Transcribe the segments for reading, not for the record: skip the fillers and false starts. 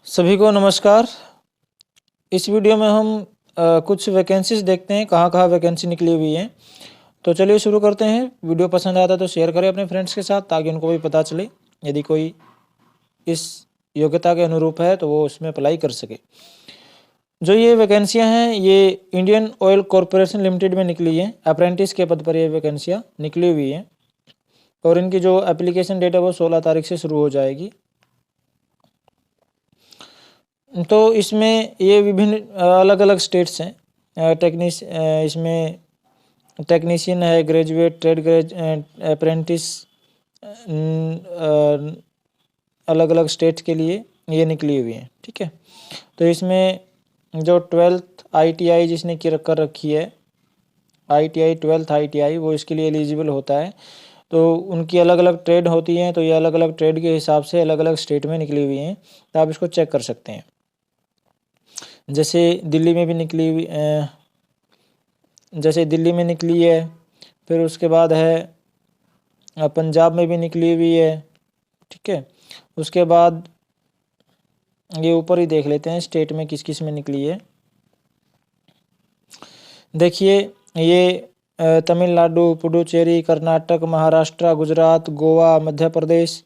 सभी को नमस्कार। इस वीडियो में हम कुछ वैकेंसीज देखते हैं, कहाँ कहाँ वैकेंसी निकली हुई है। तो चलिए शुरू करते हैं। वीडियो पसंद आता है तो शेयर करें अपने फ्रेंड्स के साथ, ताकि उनको भी पता चले यदि कोई इस योग्यता के अनुरूप है तो वो उसमें अप्लाई कर सके। जो ये वैकेंसियां हैं ये इंडियन ऑयल कॉरपोरेशन लिमिटेड में निकली है। अप्रेंटिस के पद पर ये वैकेंसियाँ निकली हुई हैं और इनकी जो एप्लीकेशन डेट है वो 16 तारीख से शुरू हो जाएगी। तो इसमें ये विभिन्न अलग अलग स्टेट्स हैं। इसमें टेक्नीशियन है, ग्रेजुएट, ट्रेड अप्रेंटिस, अलग अलग स्टेट्स के लिए ये निकली हुई हैं। ठीक है, तो इसमें जो 12th ITI जिसने कर रखी है, ITI 12th ITI, वो इसके लिए एलिजिबल होता है। तो उनकी अलग अलग ट्रेड होती हैं, तो ये अलग अलग ट्रेड के हिसाब से अलग अलग स्टेट में निकली हुई हैं, तो आप इसको चेक कर सकते हैं। जैसे दिल्ली में भी निकली हुई, जैसे दिल्ली में निकली है, फिर उसके बाद है पंजाब में भी निकली हुई है। ठीक है, उसके बाद ये ऊपर ही देख लेते हैं स्टेट में किस किस में निकली है। देखिए ये तमिलनाडु, पुडुचेरी, कर्नाटक, महाराष्ट्र, गुजरात, गोवा, मध्य प्रदेश,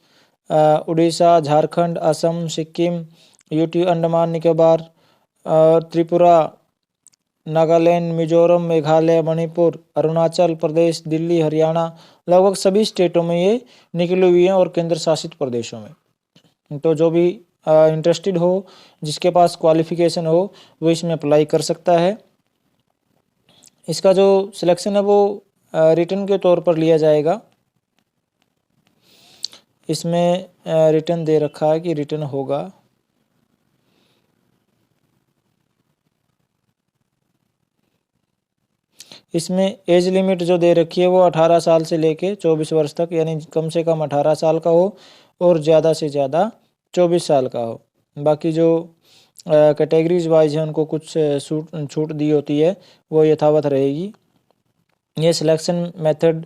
उड़ीसा, झारखंड, असम, सिक्किम, यूटी, अंडमान निकोबार, त्रिपुरा, नागालैंड, मिजोरम, मेघालय, मणिपुर, अरुणाचल प्रदेश, दिल्ली, हरियाणा, लगभग सभी स्टेटों में ये निकली हुई हैं और केंद्र शासित प्रदेशों में। तो जो भी इंटरेस्टेड हो, जिसके पास क्वालिफिकेशन हो, वो इसमें अप्लाई कर सकता है। इसका जो सिलेक्शन है वो रिटन के तौर पर लिया जाएगा। इसमें रिटन दे रखा है कि रिटन होगा। इसमें एज लिमिट जो दे रखी है वो 18 साल से लेके 24 वर्ष तक, यानी कम से कम 18 साल का हो और ज़्यादा से ज़्यादा 24 साल का हो। बाकी जो कैटेगरीज वाइज है उनको कुछ छूट दी होती है, वो यथावत रहेगी। ये सिलेक्शन मेथड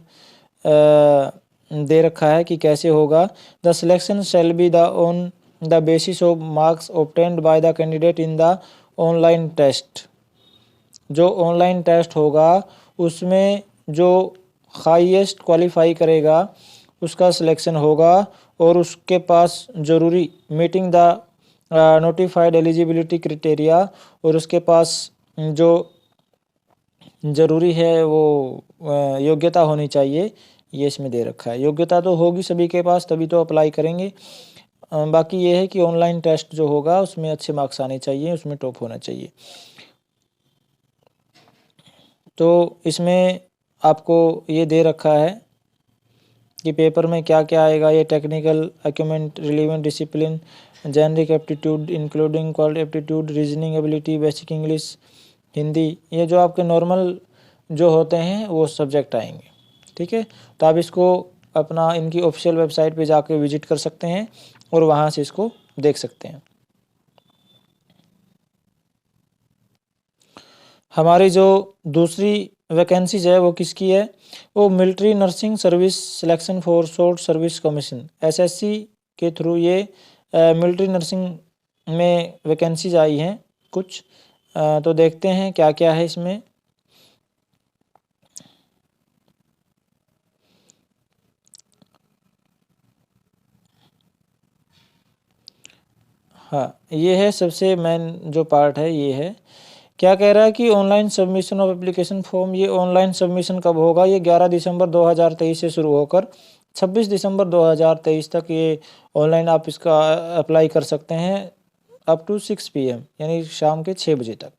दे रखा है कि कैसे होगा। The selection shall be the on the basis of marks obtained by the candidate in the online test. जो ऑनलाइन टेस्ट होगा उसमें जो हाईएस्ट क्वालिफाई करेगा उसका सिलेक्शन होगा, और उसके पास ज़रूरी meeting the notified eligibility criteria, और उसके पास जो ज़रूरी है वो योग्यता होनी चाहिए, ये इसमें दे रखा है। योग्यता तो होगी सभी के पास, तभी तो अप्लाई करेंगे। बाकी ये है कि ऑनलाइन टेस्ट जो होगा उसमें अच्छे मार्क्स आने चाहिए, उसमें टॉप होना चाहिए। तो इसमें आपको ये दे रखा है कि पेपर में क्या क्या आएगा। ये technical acumen, relevant discipline, generic aptitude including quality aptitude, reasoning ability, basic English, Hindi, ये जो आपके नॉर्मल जो होते हैं वो सब्जेक्ट आएंगे। ठीक है, तो आप इसको अपना इनकी ऑफिशियल वेबसाइट पे जाके विजिट कर सकते हैं और वहाँ से इसको देख सकते हैं। हमारी जो दूसरी वैकेंसीज है वो किसकी है, वो military nursing service selection for short service commission, SSC के थ्रू ये मिलिट्री नर्सिंग में वैकेंसीज आई हैं कुछ। तो देखते हैं क्या क्या है इसमें। हाँ, ये है सबसे मेन जो पार्ट है, ये है क्या कह रहा है कि online submission of application form. ये ऑनलाइन सबमिशन कब होगा, ये 11 दिसंबर 2023 से शुरू होकर 26 दिसंबर 2023 तक ये ऑनलाइन आप इसका अप्लाई कर सकते हैं, अप टू 6 PM, यानी शाम के 6 बजे तक।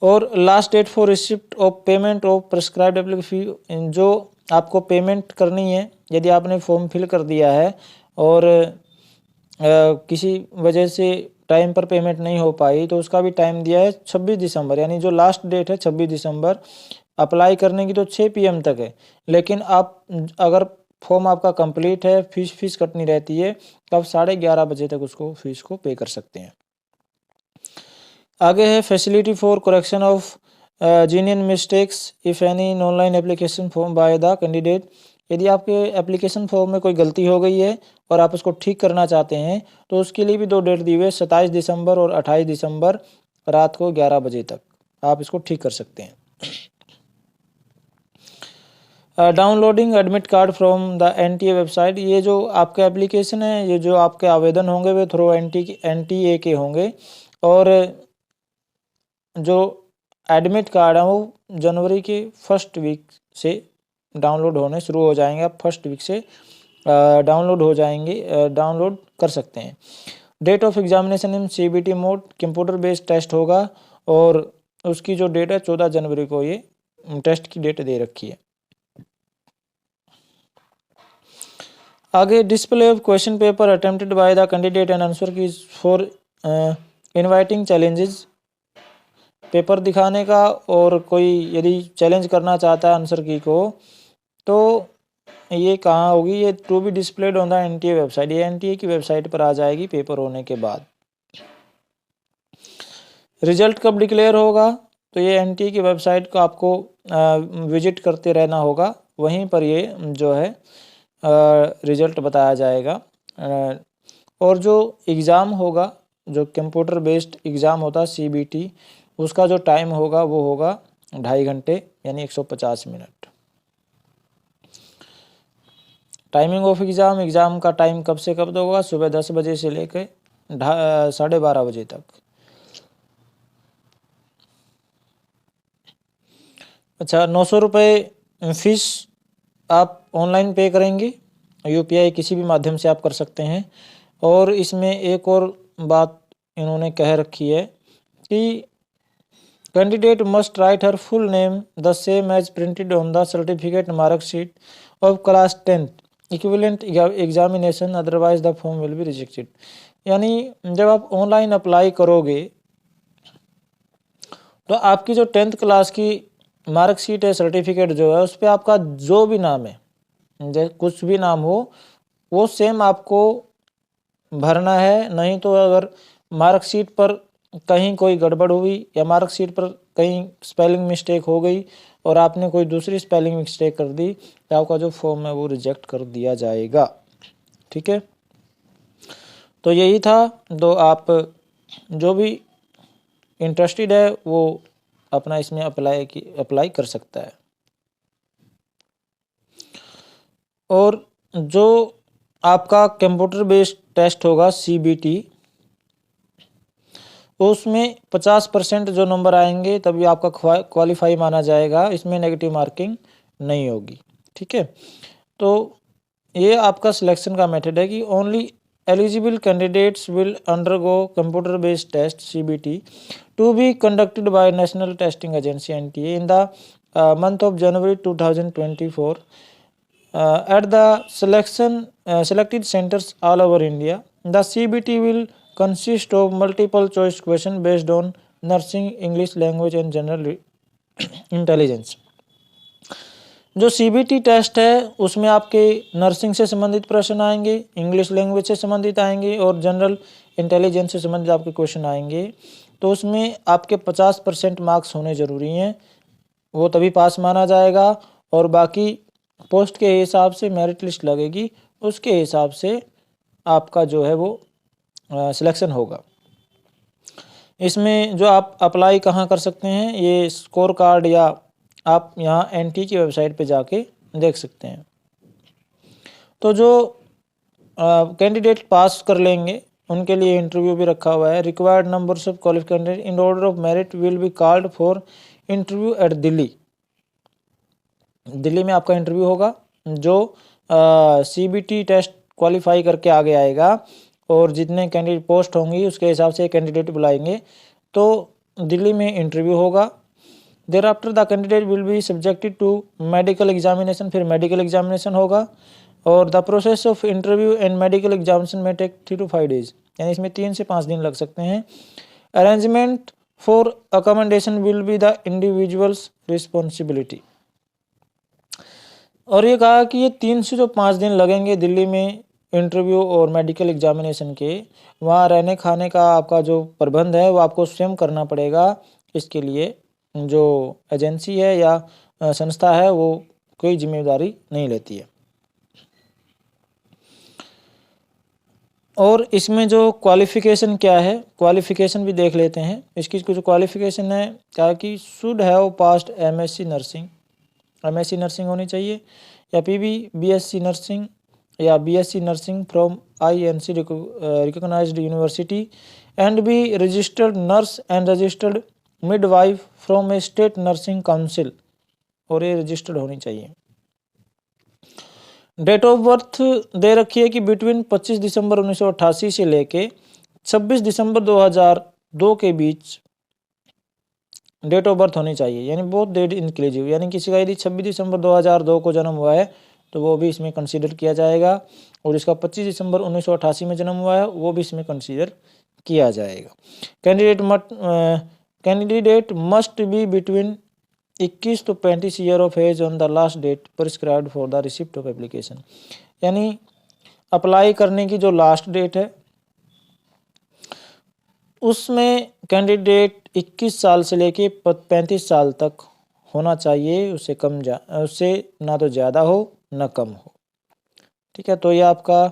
और last date for receipt of payment of prescribed application, जो आपको पेमेंट करनी है यदि आपने फॉर्म फिल कर दिया है और किसी वजह से टाइम पर पेमेंट नहीं हो पाई, तो उसका भी टाइम दिया है 26 दिसंबर, यानी जो लास्ट डेट है 26 दिसंबर। अप्लाई करने की तो 6 PM तक है, लेकिन आप अगर फॉर्म आपका कंप्लीट है, फीस कटनी रहती है, तो आप 11:30 बजे तक उसको फीस को पे कर सकते हैं। आगे है facility for correction of genuine mistakes if any in online application form by the candidate यदि आपके एप्लीकेशन फॉर्म में कोई गलती हो गई है और आप उसको ठीक करना चाहते हैं तो उसके लिए भी 2 डेट दी हुई है, 27 दिसंबर और 28 दिसंबर रात को 11 बजे तक आप इसको ठीक कर सकते हैं। Downloading admit card from the NTA website, ये जो आपका एप्लीकेशन है, ये जो आपके आवेदन होंगे वे थ्रू NTA के होंगे और जो एडमिट कार्ड है वो जनवरी के फर्स्ट वीक से डाउनलोड होने शुरू हो जाएंगे। आप फर्स्ट वीक से डाउनलोड हो जाएंगे, डाउनलोड कर सकते हैं। Date of examination in CBT mode, computer based test होगा और उसकी जो डेट है 14 जनवरी को ये टेस्ट की डेट दे रखी है। आगे display of question paper attempted bye the candidate and answer keys for inviting challenges, paper दिखाने का और कोई यदि चैलेंज करना चाहता है आंसर की को तो ये कहाँ होगी, ये to be displayed on the NTA website, ये NTA की वेबसाइट पर आ जाएगी पेपर होने के बाद। रिजल्ट कब डिक्लेयर होगा, तो ये NTA की वेबसाइट को आपको विजिट करते रहना होगा, वहीं पर ये जो है रिजल्ट बताया जाएगा। और जो एग्ज़ाम होगा, जो कंप्यूटर बेस्ड एग्ज़ाम होता है CBT, उसका जो टाइम होगा वो होगा 2.5 घंटे यानी 150 मिनट। टाइमिंग ऑफ एग्ज़ाम का टाइम कब से कब तक होगा, सुबह 10 बजे से लेकर 12:30 बजे तक। अच्छा, 900 रुपये फीस आप ऑनलाइन पे करेंगे, UPI किसी भी माध्यम से आप कर सकते हैं। और इसमें एक और बात इन्होंने कह रखी है कि candidate must write her full name the same as printed on the certificate marksheet of class 10th equivalent examination, otherwise the form will be rejected. यानी जब आप ऑनलाइन अप्लाई करोगे तो आपकी जो 10th क्लास की मार्कशीट है, सर्टिफिकेट जो है, उस पर आपका जो भी नाम है, जैसे कुछ भी नाम हो, वो सेम आपको भरना है। नहीं तो अगर मार्कशीट पर कहीं कोई गड़बड़ हुई या मार्कशीट पर कहीं स्पेलिंग मिस्टेक हो गई और आपने कोई दूसरी स्पेलिंग मिस्टेक कर दी तो आपका जो फॉर्म है वो रिजेक्ट कर दिया जाएगा। ठीक है, तो यही था। तो आप जो भी इंटरेस्टेड है वो अपना इसमें अप्लाई कर सकता है। और जो आपका कंप्यूटर बेस्ड टेस्ट होगा CBT, उसमें 50% जो नंबर आएंगे तभी आपका क्वालिफाई माना जाएगा, इसमें नेगेटिव मार्किंग नहीं होगी। ठीक है, तो ये आपका सिलेक्शन का मेथड है कि only eligible candidates will undergo computer based test CBT to be conducted by National Testing Agency NTA in the month of January 2024 at the selected centers all over India. The CBT will consist of multiple choice question based on nursing, English language and general intelligence. जो CBT test है उसमें आपके nursing से संबंधित प्रश्न आएंगे, English language से संबंधित आएंगे और जनरल इंटेलिजेंस से संबंधित आपके क्वेश्चन आएंगे। तो उसमें आपके 50% मार्क्स होने ज़रूरी हैं, वो तभी पास माना जाएगा। और बाकी पोस्ट के हिसाब से मेरिट लिस्ट लगेगी, उसके हिसाब से आपका जो है वो सिलेक्शन होगा। इसमें जो आप अप्लाई कहाँ कर सकते हैं, ये स्कोर कार्ड या आप यहाँ NTA की वेबसाइट पे जाके देख सकते हैं। तो जो कैंडिडेट पास कर लेंगे उनके लिए इंटरव्यू भी रखा हुआ है। Required numbers of qualified candidate in order of merit will be called for interview at Delhi. Delhi में आपका इंटरव्यू होगा। जो CBT टेस्ट क्वालिफाई करके आगे आएगा और जितने कैंडिडेट पोस्ट होंगी उसके हिसाब से कैंडिडेट बुलाएंगे, तो दिल्ली में इंटरव्यू होगा। Thereafter the candidate will be subjected to medical examination, फिर मेडिकल एग्जामिनेशन होगा। और the process of interview and medical examination में टेक 3 to 5 days, यानी इसमें 3 से 5 दिन लग सकते हैं। Arrangement for accommodation will be the individuals responsibility. और ये कहा कि ये 3 से जो 5 दिन लगेंगे दिल्ली में इंटरव्यू और मेडिकल एग्जामिनेशन के, वहाँ रहने खाने का आपका जो प्रबंध है वो आपको स्वयं करना पड़ेगा। इसके लिए जो एजेंसी है या संस्था है वो कोई जिम्मेदारी नहीं लेती है। और इसमें जो क्वालिफ़िकेशन क्या है, क्वालिफ़िकेशन भी देख लेते हैं। इसकी कुछ क्वालिफ़िकेशन है क्या कि should have passed MSc nursing, MSc nursing होनी चाहिए, या पीबी बीएससी नर्सिंग या BSc nursing from INC recognised university and be registered nurse and registered midwife from a state nursing council, और ये रजिस्टर्ड होनी चाहिए। डेट ऑफ बर्थ दे रखी है कि बिटवीन 25 दिसंबर 1988 से लेके 26 दिसंबर 2002 के बीच डेट ऑफ बर्थ होनी चाहिए, यानी बोथ डेट इंक्लूसिव, यानी किसी का यदि 26 दिसंबर 2002 को जन्म हुआ है तो वो भी इसमें कंसीडर किया जाएगा, और इसका 25 दिसंबर 1988 में जन्म हुआ है वो भी इसमें कंसीडर किया जाएगा। Candidate must be between 21 to 35 year of age on the last date prescribed for the receipt of application, यानी अप्लाई करने की जो लास्ट डेट है उसमें कैंडिडेट 21 साल से लेके 35 साल तक होना चाहिए, उससे ना तो ज़्यादा हो ना कम हो। ठीक है, तो ये आपका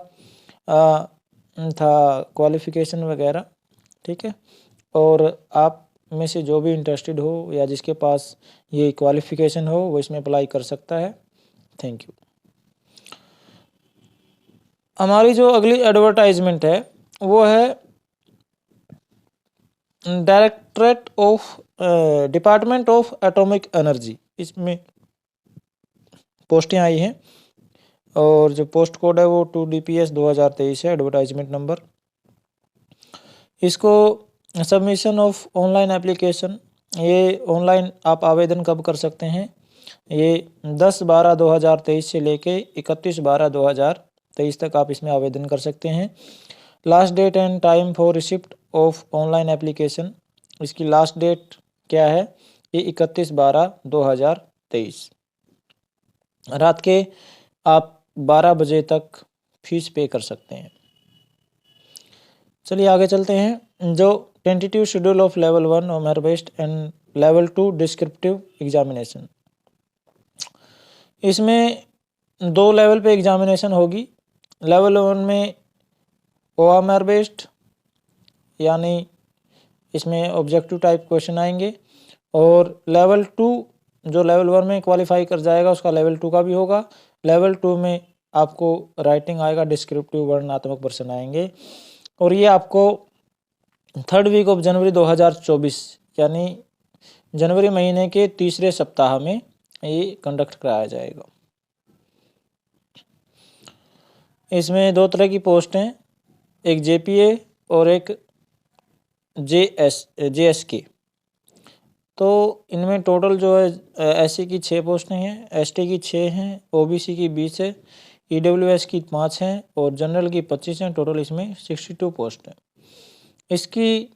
था क्वालिफ़िकेशन वगैरह। ठीक है, और आप में से जो भी इंटरेस्टेड हो या जिसके पास ये क्वालिफ़िकेशन हो वो इसमें अप्लाई कर सकता है। Thank you. हमारी जो अगली एडवर्टाइजमेंट है वो है directorate of department of atomic energy, इसमें पोस्टें आई हैं और जो पोस्ट कोड है वो 2DPS 2023 है, एडवर्टाइजमेंट नंबर। इसको सबमिशन ऑफ ऑनलाइन एप्लीकेशन, ये ऑनलाइन आप आवेदन कब कर सकते हैं, ये 10/12/2023 से लेके 31/12/2023 तक आप इसमें आवेदन कर सकते हैं। Last date and time for receipt of online application, इसकी लास्ट डेट क्या है, ये 31/12/2023 रात के आप 12 बजे तक फीस पे कर सकते हैं। चलिए आगे चलते हैं। जो tentative schedule of level 1 merit based and level 2 descriptive examination, इसमें 2 लेवल पे एग्जामिनेशन होगी। लेवल 1 में OMR बेस्ड, यानी इसमें ऑब्जेक्टिव टाइप क्वेश्चन आएंगे, और लेवल 2 जो लेवल 1 में क्वालिफाई कर जाएगा उसका लेवल 2 का भी होगा। लेवल 2 में आपको राइटिंग आएगा, डिस्क्रिप्टिव वर्णनात्मक प्रश्न आएंगे, और ये आपको 3rd वीक ऑफ जनवरी 2024 यानी जनवरी महीने के तीसरे सप्ताह में ये कंडक्ट कराया जाएगा। इसमें 2 तरह की पोस्ट हैं, एक JPA और एक JSK। तो इनमें टोटल जो है SC की 6 पोस्टें हैं, ST की 6 हैं, OBC की 20 है, EWS की 5 हैं और जनरल की 25 हैं। टोटल इसमें 62 पोस्ट हैं। इसकी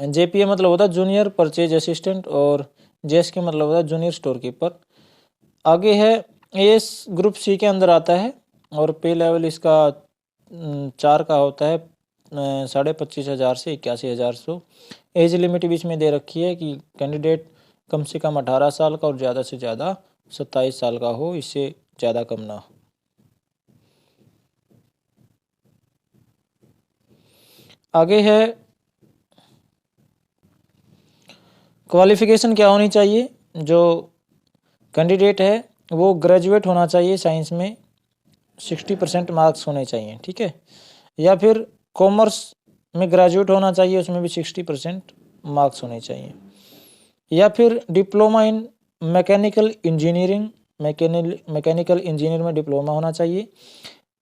JPA मतलब होता है जूनियर परचेज असिस्टेंट और JSK मतलब होता है जूनियर स्टोर कीपर। आगे है AS ग्रुप C के अंदर आता है और पे लेवल इसका 4 का होता है, 25,500 से 81,100। एज लिमिट भी इसमें दे रखी है कि कैंडिडेट कम से कम 18 साल का और ज़्यादा से ज़्यादा 27 साल का हो, इससे ज़्यादा कम ना हो। आगे है क्वालिफ़िकेशन क्या होनी चाहिए। जो कैंडिडेट है वो ग्रेजुएट होना चाहिए, साइंस में 60% मार्क्स होने चाहिए। ठीक है, या फिर कॉमर्स में ग्रेजुएट होना चाहिए, उसमें भी 60% मार्क्स होने चाहिए, या फिर diploma in mechanical engineering, mechanical engineer में डिप्लोमा होना चाहिए,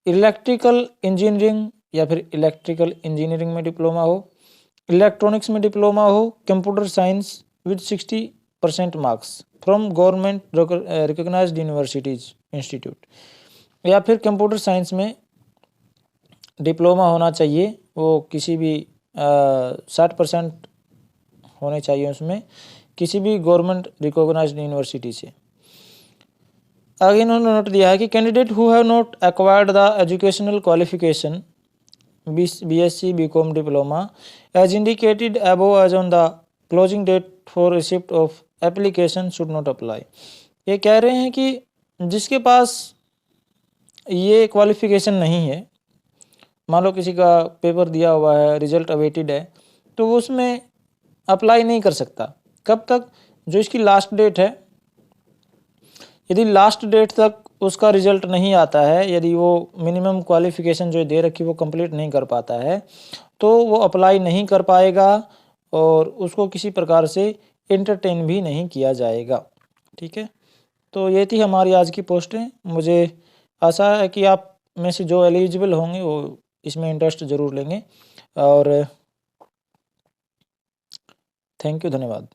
इलेक्ट्रिकल इंजीनियरिंग या फिर इलेक्ट्रिकल इंजीनियरिंग में डिप्लोमा हो, इलेक्ट्रॉनिक्स में डिप्लोमा हो, computer science with 60% marks from government recognised universities institute, या फिर कंप्यूटर साइंस में डिप्लोमा होना चाहिए, वो किसी भी 60% होने चाहिए उसमें, किसी भी गवर्नमेंट रिकॉग्नाइज्ड यूनिवर्सिटी से। आगे इन्होंने नोट दिया है कि candidate who have not acquired the educational qualification BSc BCom diploma as indicated above as on the closing date for receipt of application should not apply. ये कह रहे हैं कि जिसके पास ये क्वालिफिकेशन नहीं है मान लो किसी का पेपर दिया हुआ है, रिजल्ट अवेटेड है, तो वो उसमें अप्लाई नहीं कर सकता। कब तक? जो इसकी लास्ट डेट है, यदि लास्ट डेट तक उसका रिजल्ट नहीं आता है, यदि वो मिनिमम क्वालिफिकेशन जो दे रखी वो कंप्लीट नहीं कर पाता है, तो वो अप्लाई नहीं कर पाएगा और उसको किसी प्रकार से एंटरटेन भी नहीं किया जाएगा। ठीक है, तो ये थी हमारी आज की पोस्टें। मुझे आशा है कि आप में से जो एलिजिबल होंगे वो इसमें इंटरेस्ट ज़रूर लेंगे। और थैंक यू, धन्यवाद।